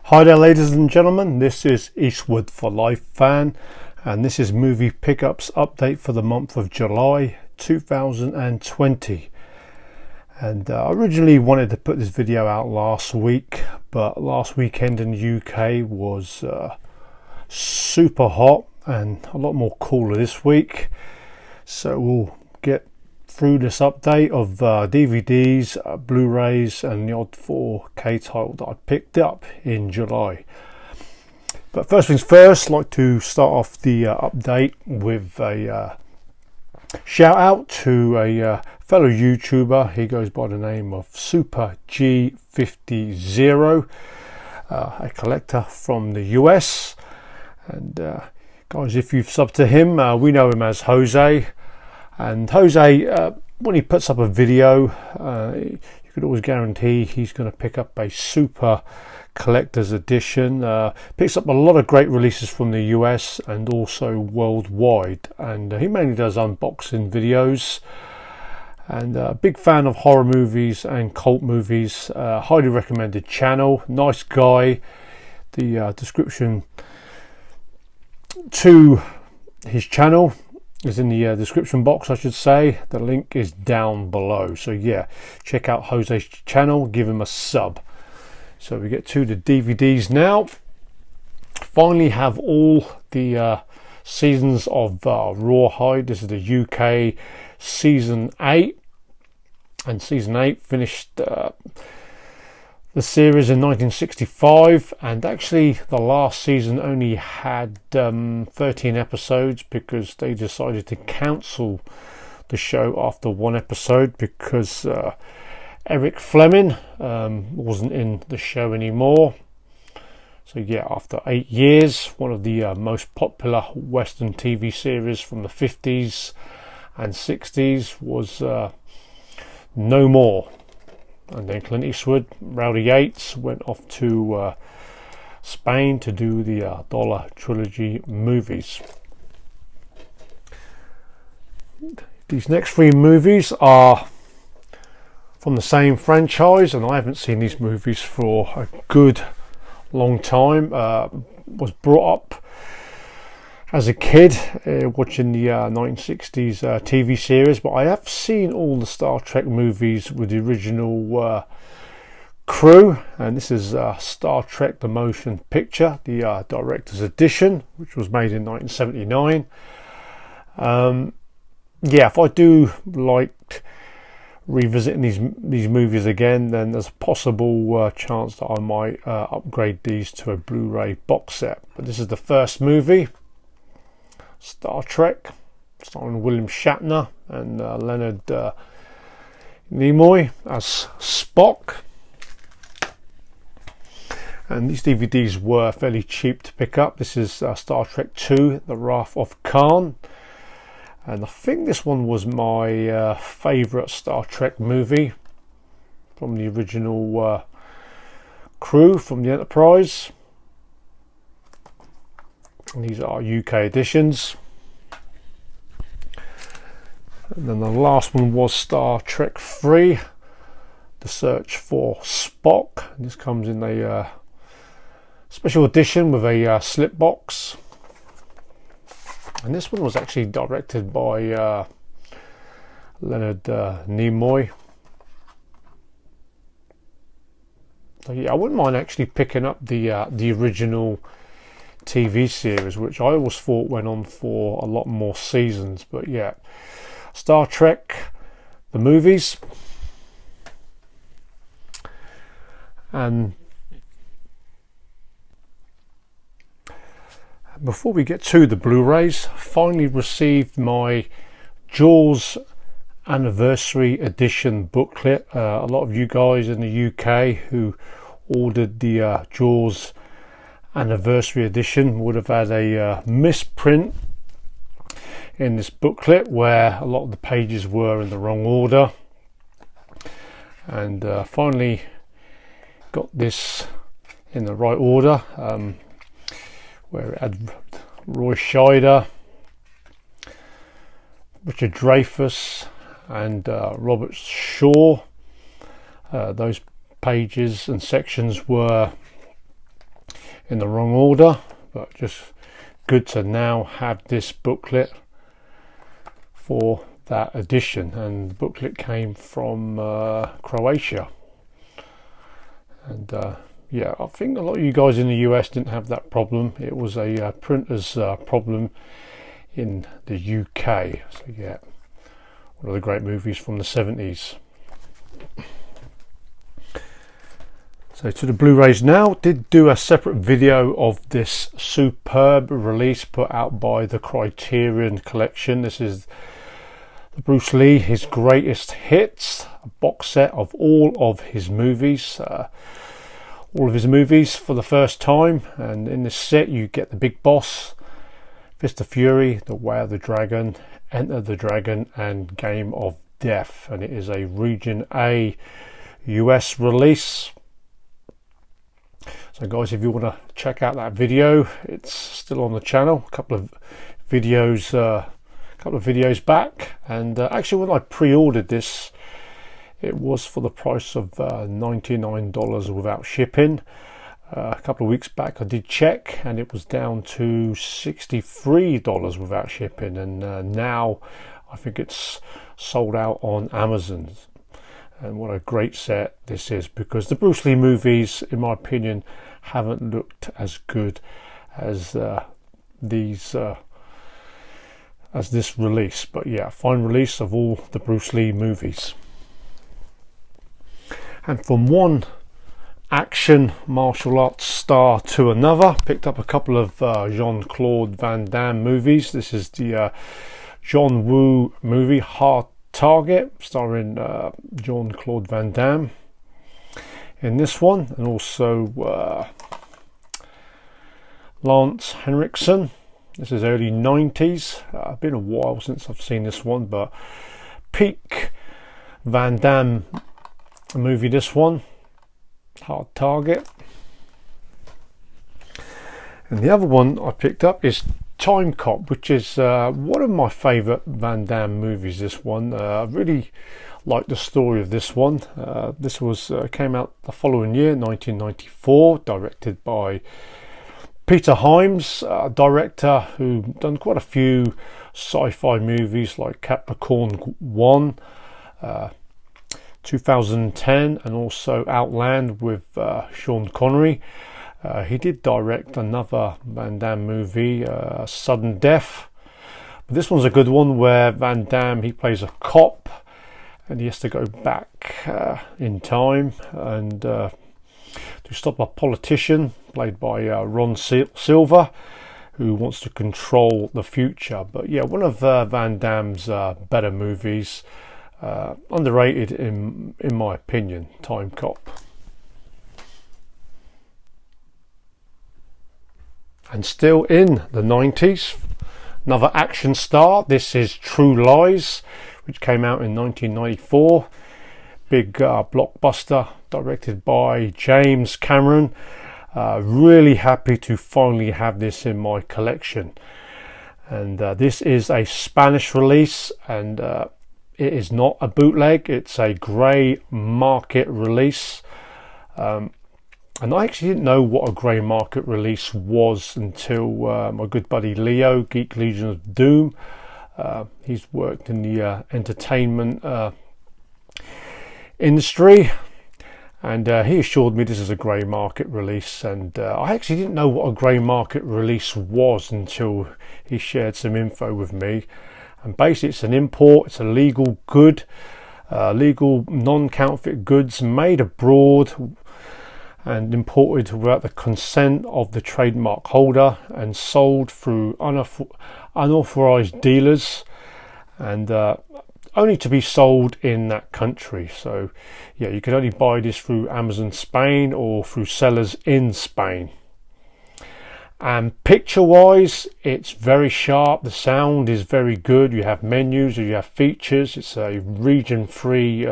Hi there ladies and gentlemen, this is Eastwood for Life fan, and this is movie pickups update for the month of July 2020. And I originally wanted to put this video out last week, but last weekend in the UK was super hot and a lot more cooler this week, so we'll get through this update of DVDs, Blu-rays and the odd 4K title that I picked up in July. But first things first, I'd like to start off the update with a shout out to a fellow YouTuber. He goes by the name of SuperG50 Zero, a collector from the US. And guys, if you've subbed to him, we know him as Jose. And Jose, when he puts up a video, you could always guarantee he's going to pick up a super collector's edition. Picks up a lot of great releases from the US and also worldwide. And he mainly does unboxing videos. And a big fan of horror movies and cult movies. Highly recommended channel. Nice guy. The description to his channel is in the description box, I should say. The link is down below, so yeah, check out Jose's channel, give him a sub. So we get to the DVDs now. Finally have all the seasons of Rawhide. This is the UK season 8, and season 8 finished the series in 1965, and actually the last season only had 13 episodes because they decided to cancel the show after one episode because Eric Fleming wasn't in the show anymore. So yeah, after 8 years, one of the most popular Western TV series from the 50s and 60s was no more. And then Clint Eastwood, Rowdy Yates went off to Spain to do the Dollar Trilogy movies. These next 3 movies are from the same franchise, and I haven't seen these movies for a good long time. Was brought up as a kid watching the 1960s TV series, but I have seen all the Star Trek movies with the original crew, and this is Star Trek the Motion Picture, the director's edition, which was made in 1979. Yeah, if I do like revisiting these movies again, then there's a possible chance that I might upgrade these to a Blu-ray box set. But this is the first movie, Star Trek, starring William Shatner and Leonard Nimoy as Spock. And these DVDs were fairly cheap to pick up. This is Star Trek II, The Wrath of Khan. And I think this one was my favourite Star Trek movie from the original crew from the Enterprise. And these are UK editions. And then the last one was Star Trek 3, The Search for Spock. And this comes in a special edition with a slip box. And this one was actually directed by Leonard Nimoy. So yeah, I wouldn't mind actually picking up the original TV series, which I always thought went on for a lot more seasons. But yeah, Star Trek the movies, and before we get to the Blu-rays, finally received my Jaws Anniversary Edition booklet. A lot of you guys in the UK who ordered the Jaws Anniversary Edition would have had a misprint in this booklet where a lot of the pages were in the wrong order, and finally got this in the right order, where it had Roy Scheider, Richard Dreyfuss and Robert Shaw. Those pages and sections were in the wrong order, but just good to now have this booklet for that edition. And the booklet came from Croatia, and yeah, I think a lot of you guys in the US didn't have that problem. It was a printer's problem in the UK. So yeah, one of the great movies from the 70s. So to the Blu-rays now. Did do a separate video of this superb release put out by the Criterion Collection. This is the Bruce Lee, his greatest hits, a box set of all of his movies. For the first time, and in this set you get the Big Boss, Fist of Fury, The Way of the Dragon, Enter the Dragon, and Game of Death. And it is a Region A US release. So guys, if you want to check out that video, it's still on the channel. A couple of videos back, and actually when I pre-ordered this, it was for the price of $99 without shipping. A couple of weeks back I did check, and it was down to $63 without shipping, and now I think it's sold out on Amazon. And what a great set this is, because the Bruce Lee movies, in my opinion, haven't looked as good as this release. But yeah, fine release of all the Bruce Lee movies. And from one action martial arts star to another, picked up a couple of Jean-Claude Van Damme movies. This is the John Woo movie Hard Target, starring Jean-Claude Van Damme in this one, and also Lance Henriksen. This is early 90s. Been a while since I've seen this one, but peak Van Damme movie, this one, Hard Target. And the other one I picked up is Timecop, which is one of my favourite Van Damme movies. This one, I really like the story of this one. This was came out the following year, 1994, directed by Peter Hyams, a director who done quite a few sci-fi movies like Capricorn 1, 2010, and also Outland with Sean Connery. He did direct another Van Damme movie, Sudden Death. But this one's a good one, where Van Damme, he plays a cop, and he has to go back in time and to stop a politician played by Ron Silver, who wants to control the future. But yeah, one of Van Damme's better movies, underrated in my opinion, Timecop. And still in the 90s, another action star. This is True Lies, which came out in 1994. Big blockbuster, directed by James Cameron. Really happy to finally have this in my collection. And this is a Spanish release, and it is not a bootleg. It's a grey market release. And I actually didn't know what a grey market release was until my good buddy Leo, Geek Legion of Doom. He's worked in the entertainment industry, and he assured me this is a grey market release. And I actually didn't know what a grey market release was until he shared some info with me. And basically it's an import, it's a legal good, legal non-counterfeit goods made abroad and imported without the consent of the trademark holder and sold through unauthorized dealers, and only to be sold in that country. So yeah, you can only buy this through Amazon Spain or through sellers in Spain. And picture wise, it's very sharp, the sound is very good, you have menus, you have features. It's a region free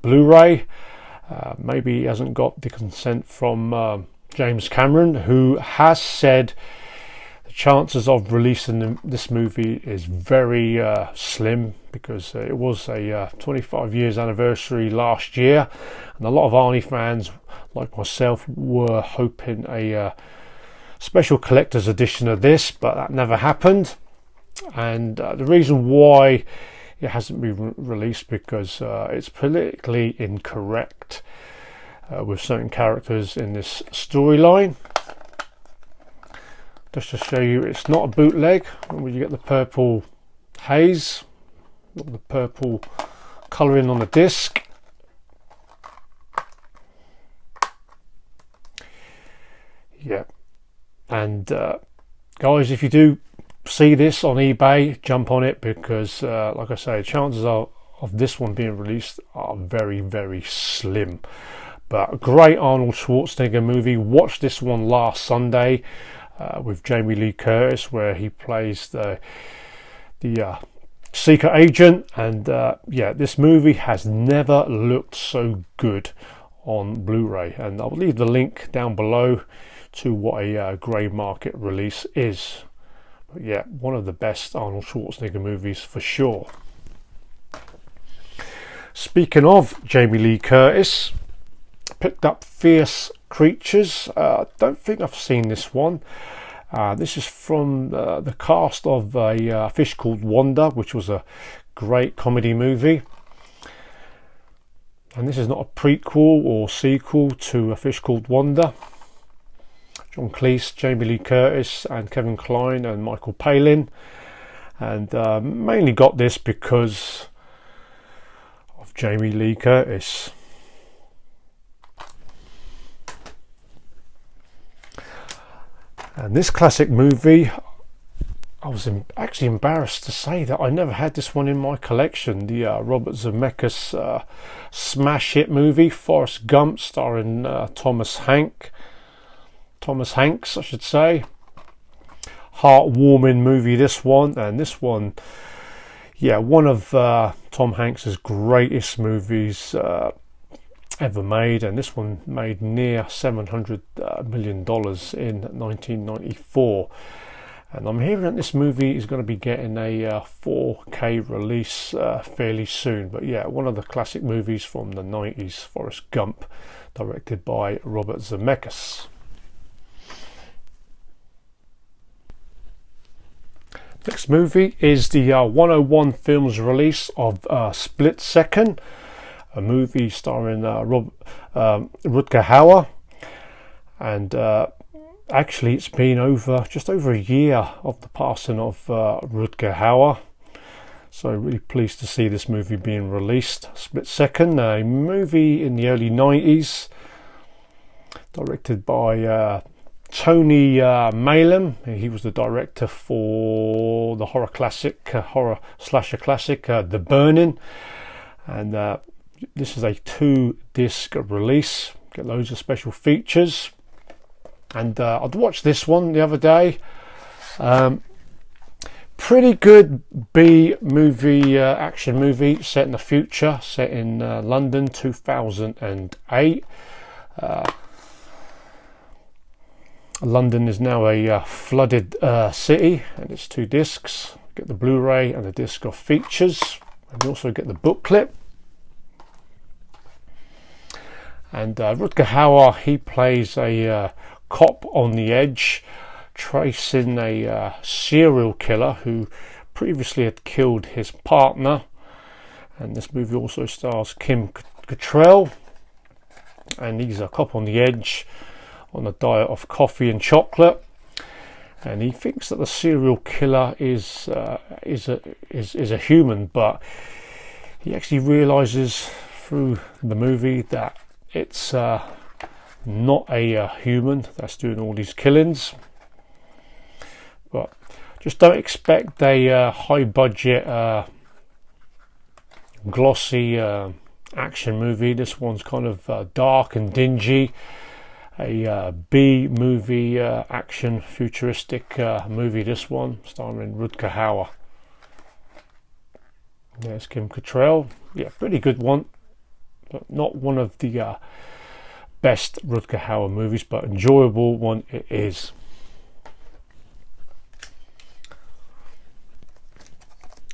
Blu-ray. Maybe he hasn't got the consent from James Cameron, who has said the chances of releasing this movie is very slim, because it was a 25 years anniversary last year, and a lot of Arnie fans like myself were hoping a special collector's edition of this, but that never happened. And the reason why it hasn't been released, because it's politically incorrect with certain characters in this storyline. Just to show you, it's not a bootleg. You get the purple haze, the purple colouring on the disc. Yeah, and guys, if you do see this on eBay, jump on it, because like I say, chances of this one being released are very, very slim. But a great Arnold Schwarzenegger movie. Watched this one last Sunday with Jamie Lee Curtis, where he plays the secret agent, and yeah, this movie has never looked so good on Blu-ray, and I'll leave the link down below to what a grey market release is. But yeah, one of the best Arnold Schwarzenegger movies for sure. Speaking of Jamie Lee Curtis, picked up Fierce Creatures. Don't think I've seen this one. This is from the cast of A Fish Called Wanda, which was a great comedy movie. And this is not a prequel or sequel to A Fish Called Wanda. John Cleese, Jamie Lee Curtis, and Kevin Kline and Michael Palin. And mainly got this because of Jamie Lee Curtis. And this classic movie, I was actually embarrassed to say that I never had this one in my collection. The Robert Zemeckis smash hit movie, Forrest Gump, starring Thomas Hanks, I should say. Heartwarming movie, this one. And this one, yeah, one of Tom Hanks's greatest movies ever made, and this one made near $700 million in 1994. And I'm hearing that this movie is going to be getting a 4K release fairly soon. But yeah, one of the classic movies from the 90s, Forrest Gump, directed by Robert Zemeckis. Next movie is the 101 Films release of Split Second, a movie starring Rutger Hauer, and actually it's been just over a year of the passing of Rutger Hauer, so really pleased to see this movie being released. Split Second, a movie in the early 90s, directed by Tony Maylam. He was the director for the horror slasher classic The Burning, and this is a 2-disc release. Get loads of special features, and I'd watched this one the other day. Pretty good B movie, action movie set in the future, set in London 2008. London is now a flooded city, and it's 2 discs. Get the Blu-ray and the disc of features, and you also get the booklet. And Rutger Hauer, he plays a cop on the edge, tracing a serial killer who previously had killed his partner. And this movie also stars Kim Cattrall, and he's a cop on the edge on a diet of coffee and chocolate, and he thinks that the serial killer is a human, but he actually realizes through the movie that it's not a human that's doing all these killings. But just don't expect a high budget glossy action movie. This one's kind of dark and dingy, a B movie action futuristic movie. This one starring Rutger Hauer. There's Kim Cattrall. Yeah, pretty good one, but not one of the best Rutger Hauer movies, but enjoyable one it is.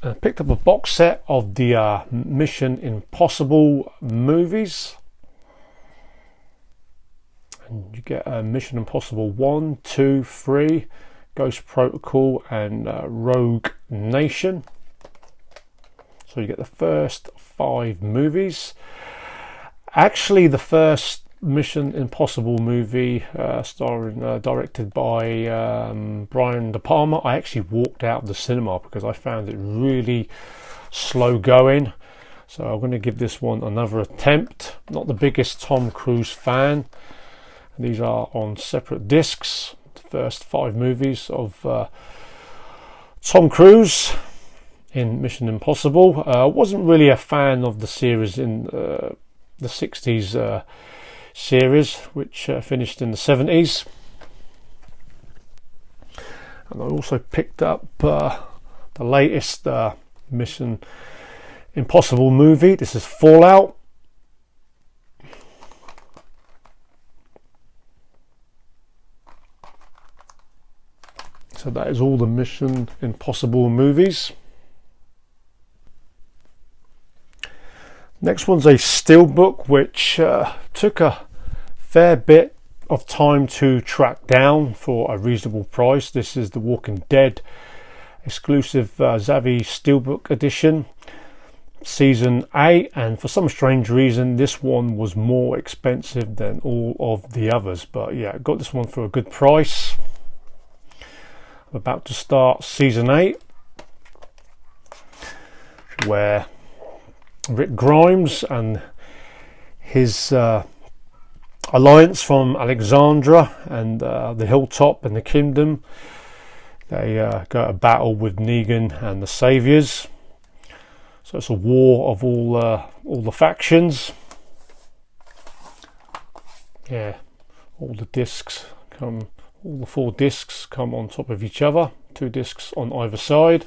I picked up a box set of the Mission Impossible movies. And you get Mission Impossible 1, 2, 3, Ghost Protocol and Rogue Nation. So you get the first 5 movies. Actually, the first Mission Impossible movie, directed by Brian De Palma, I actually walked out of the cinema because I found it really slow going. So I'm going to give this one another attempt. Not the biggest Tom Cruise fan. These are on separate discs. The first 5 movies of Tom Cruise in Mission Impossible. Wasn't really a fan of the series in the 60s series, which finished in the 70s. And I also picked up the latest Mission Impossible movie. This is Fallout. So that is all the Mission Impossible movies. Next one's a steelbook, which took a fair bit of time to track down for a reasonable price. This is the Walking Dead exclusive Xavi steelbook edition, season 8, and for some strange reason this one was more expensive than all of the others. But yeah, I got this one for a good price. I'm about to start season 8, where Rick Grimes and his alliance from Alexandra and the Hilltop and the Kingdom, they go to battle with Negan and the Saviors. So it's a war of all the factions. Yeah, all the 4 discs come on top of each other, 2 discs on either side.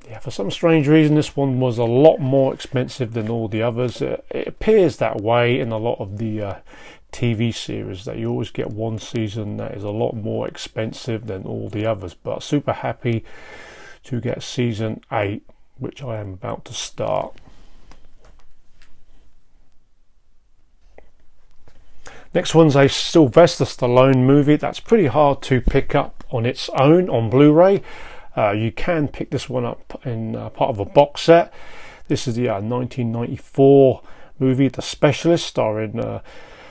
Yeah, for some strange reason this one was a lot more expensive than all the others. It appears that way in a lot of the TV series, that you always get one season that is a lot more expensive than all the others. But super happy to get season 8, which I am about to start. Next one's a Sylvester Stallone movie that's pretty hard to pick up on its own on Blu-ray. You can pick this one up in part of a box set. This is the 1994 movie The Specialist, starring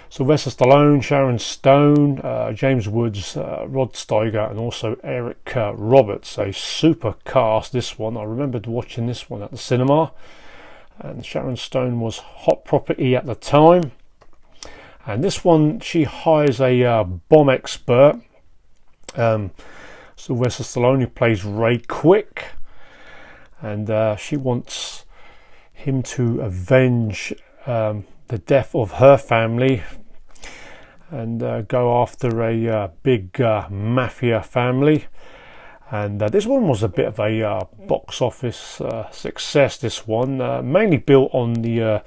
Sylvester Stallone, Sharon Stone, James Woods, Rod Steiger, and also Eric Roberts. A super cast, this one. I remembered watching this one at the cinema, and Sharon Stone was hot property at the time. And this one, she hires a bomb expert, Sylvester Stallone, who plays Ray Quick, and she wants him to avenge the death of her family and go after a big mafia family. And this one was a bit of a box office success. This one mainly built on the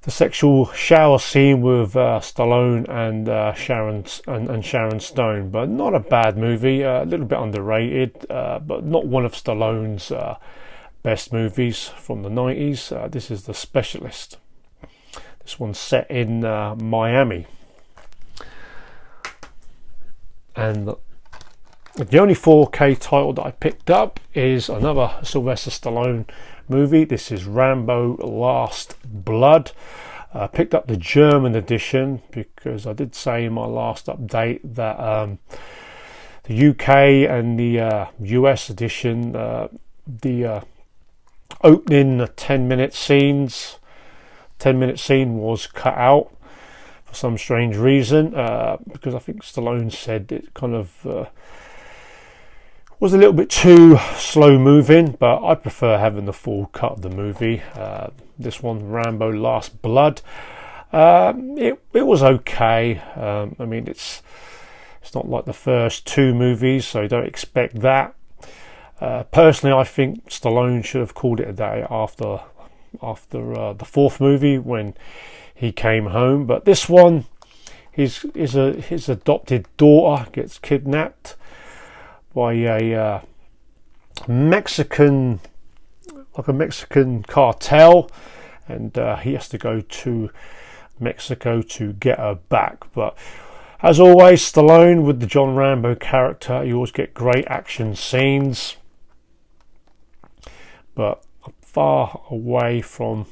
sexual shower scene with Stallone and Sharon Stone, but not a bad movie. A little bit underrated, but not one of Stallone's best movies from the 90s. This is The Specialist. This one's set in Miami, and the only 4K title that I picked up is another Sylvester Stallone movie. This is Rambo Last Blood. Picked up the German edition because I did say in my last update that the UK and the US edition, the opening 10-minute scene was cut out for some strange reason, because I think Stallone said it kind of was a little bit too slow moving, but I prefer having the full cut of the movie. This one, Rambo Last Blood, it was okay. I mean, it's not like the first 2 movies, so you don't expect that. Personally, I think Stallone should have called it a day after the 4th movie when he came home. But this one, his adopted daughter gets kidnapped by a Mexican cartel, and he has to go to Mexico to get her back. But as always, Stallone with the John Rambo character, you always get great action scenes, but far away from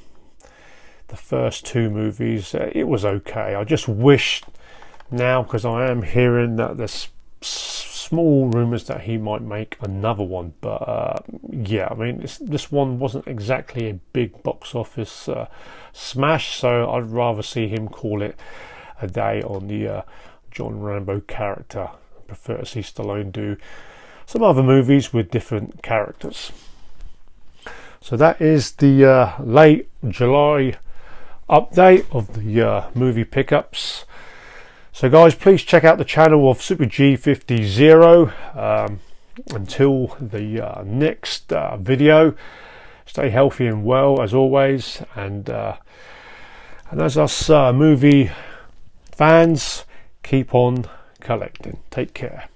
the first two movies. It was okay. I just wish now, because I am hearing that there's small rumours that he might make another one, but yeah, I mean, this one wasn't exactly a big box office smash, so I'd rather see him call it a day on the John Rambo character. I prefer to see Stallone do some other movies with different characters. So that is the late July update of the movie pickups. So guys, please check out the channel of SuperG50 Zero. Until the next video, stay healthy and well as always, and as us movie fans, keep on collecting. Take care.